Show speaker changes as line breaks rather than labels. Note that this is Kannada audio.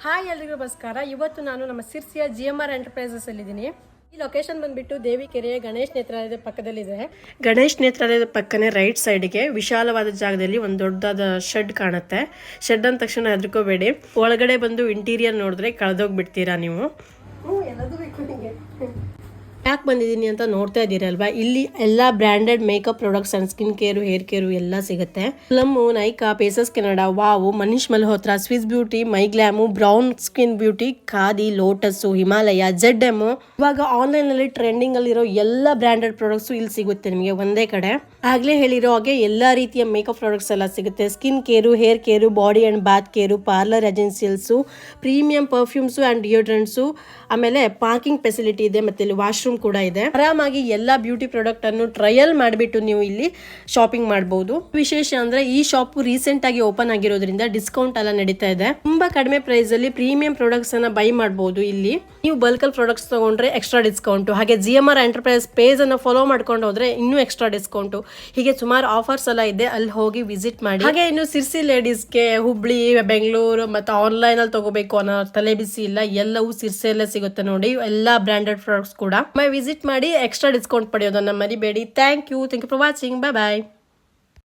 ಹಾಯ್ ಎಲ್ರಿಗೂ ನಮಸ್ಕಾರ. ಇವತ್ತು ನಾನು ನಮ್ಮ ಸಿರ್ಸಿಯ GMR ಎಂಟರ್ಪ್ರೈಸಸ್ ಅಲ್ಲಿದ್ದೀನಿ. ಈ ಲೊಕೇಶನ್ ಬಂದ್ಬಿಟ್ಟು ದೇವಿಕೆರೆಯ ಗಣೇಶ್ ನೇತ್ರಾಲಯದ ಪಕ್ಕದಲ್ಲಿದೆ. ಗಣೇಶ್ ನೇತ್ರಾಲಯದ ಪಕ್ಕನೇ ರೈಟ್ ಸೈಡ್ಗೆ ವಿಶಾಲವಾದ ಜಾಗದಲ್ಲಿ ಒಂದು ದೊಡ್ಡದಾದ ಶೆಡ್ ಕಾಣುತ್ತೆ. ಶೆಡ್ ಅಂದ ತಕ್ಷಣ ಹೆದರ್ಕೋಬೇಡಿ, ಒಳಗಡೆ ಬಂದು ಇಂಟೀರಿಯರ್ ನೋಡಿದ್ರೆ ಕಳೆದೋಗ್ಬಿಡ್ತೀರಾ ನೀವು. ಎಲ್ಲದೂ ಬೇಕು ನಿಮಗೆ. ಯಾಕೆ ಬಂದಿದ್ದೀನಿ ಅಂತ ನೋಡ್ತಾ ಇದ್ದೀರಲ್ವಾ, ಇಲ್ಲಿ ಎಲ್ಲ branded makeup products and skin care, hair care ಎಲ್ಲ ಸಿಗುತ್ತೆ. Plum, Nykaa, Faces Canada, Wow, Manish Malhotra, Swiss Beauty, My Glamm, Brown Skin Beauty, Khadi, Lotus, Himalaya, ZM. ಇವಾಗ ಆನ್ಲೈನ್ ಅಲ್ಲಿ ಟ್ರೆಂಡಿಂಗ್ ಅಲ್ಲಿ ಇರೋ ಎಲ್ಲ ಬ್ರ್ಯಾಂಡೆಡ್ ಪ್ರಾಡಕ್ಟ್ಸ್ ಇಲ್ಲಿ ಸಿಗುತ್ತೆ ನಿಮಗೆ ಒಂದೇ ಕಡೆ. ಆಗ್ಲೇ ಹೇಳಿರೋ ಹಾಗೆ ಎಲ್ಲಾ ರೀತಿಯ ಮೇಕಪ್ ಪ್ರಾಡಕ್ಟ್ಸ್ ಎಲ್ಲ ಸಿಗುತ್ತೆ. Skin care, hair care, body and bath care, parlour essentials, premium perfumes and deodorants, ಆಮೇಲೆ ಪಾರ್ಕಿಂಗ್ ಫೆಸಿಲಿಟಿ ಇದೆ, ಮತ್ತೆ ಇಲ್ಲಿ ವಾಶ್ರೂಮ್ ಕೂಡ ಇದೆ. ಆರಾಮಾಗಿ ಎಲ್ಲಾ ಬ್ಯೂಟಿ ಪ್ರಾಡಕ್ಟ್ ಅನ್ನು ಟ್ರಯಲ್ ಮಾಡಿಬಿಟ್ಟು ನೀವು ಇಲ್ಲಿ ಶಾಪಿಂಗ್ ಮಾಡಬಹುದು. ವಿಶೇಷ ಅಂದ್ರೆ ಈ ಶಾಪ್ ರೀಸೆಂಟ್ ಆಗಿ ಓಪನ್ ಆಗಿರೋದ್ರಿಂದ ಡಿಸ್ಕೌಂಟ್ ಎಲ್ಲ ನಡೀತಾ ಇದೆ. ತುಂಬಾ ಕಡಿಮೆ ಪ್ರೈಸ್ ಅಲ್ಲಿ ಪ್ರೀಮಿಯಂ ಪ್ರಾಡಕ್ಟ್ಸ್ ಅನ್ನ ಬೈ ಮಾಡಬಹುದು. ಇಲ್ಲಿ ನೀವು ಬಲ್ಕಲ್ ಪ್ರಾಡಕ್ಟ್ಸ್ ತಗೊಂಡ್ರೆ ಎಕ್ಸ್ಟ್ರಾ ಡಿಸ್ಕೌಂಟ್, ಹಾಗೆ GMR ಎಂಟರ್ಪ್ರೈಸ್ ಪೇಜ್ ಅನ್ನ ಫಾಲೋ ಮಾಡ್ಕೊಂಡು ಹೋದ್ರೆ ಇನ್ನೂ ಎಕ್ಸ್ಟ್ರಾ ಡಿಸ್ಕೌಂಟ್, ಹೀಗೆ ಸುಮಾರು ಆಫರ್ಸ್ ಎಲ್ಲ ಇದೆ. ಅಲ್ಲಿ ಹೋಗಿ ವಿಸಿಟ್ ಮಾಡಿ. ಹಾಗೆ ಇನ್ನು ಸಿರ್ಸಿ ಲೇಡೀಸ್ಗೆ ಹುಬ್ಳಿ, ಬೆಂಗಳೂರು ಮತ್ತೆ ಆನ್ಲೈನ್ ಅಲ್ಲಿ ತಗೋಬೇಕು ಅನ್ನೋ ತಲೆ ಬಿಸಿ ಇಲ್ಲ, ಎಲ್ಲವೂ ಸಿರ್ಸಿಯಲ್ಲೇ ಸಿಗುತ್ತೆ ನೋಡಿ. ಎಲ್ಲಾ ಬ್ರಾಂಡೆಡ್ ಪ್ರಾಡಕ್ಟ್ಸ್ ಕೂಡ ವಿಸಿಟ್ ಮಾಡಿ ಎಕ್ಸ್ಟ್ರಾ ಡಿಸ್ಕೌಂಟ್ ಪಡೆಯೋದನ್ನ ಮರಿಬೇಡಿ. Thank you for watching. Bye.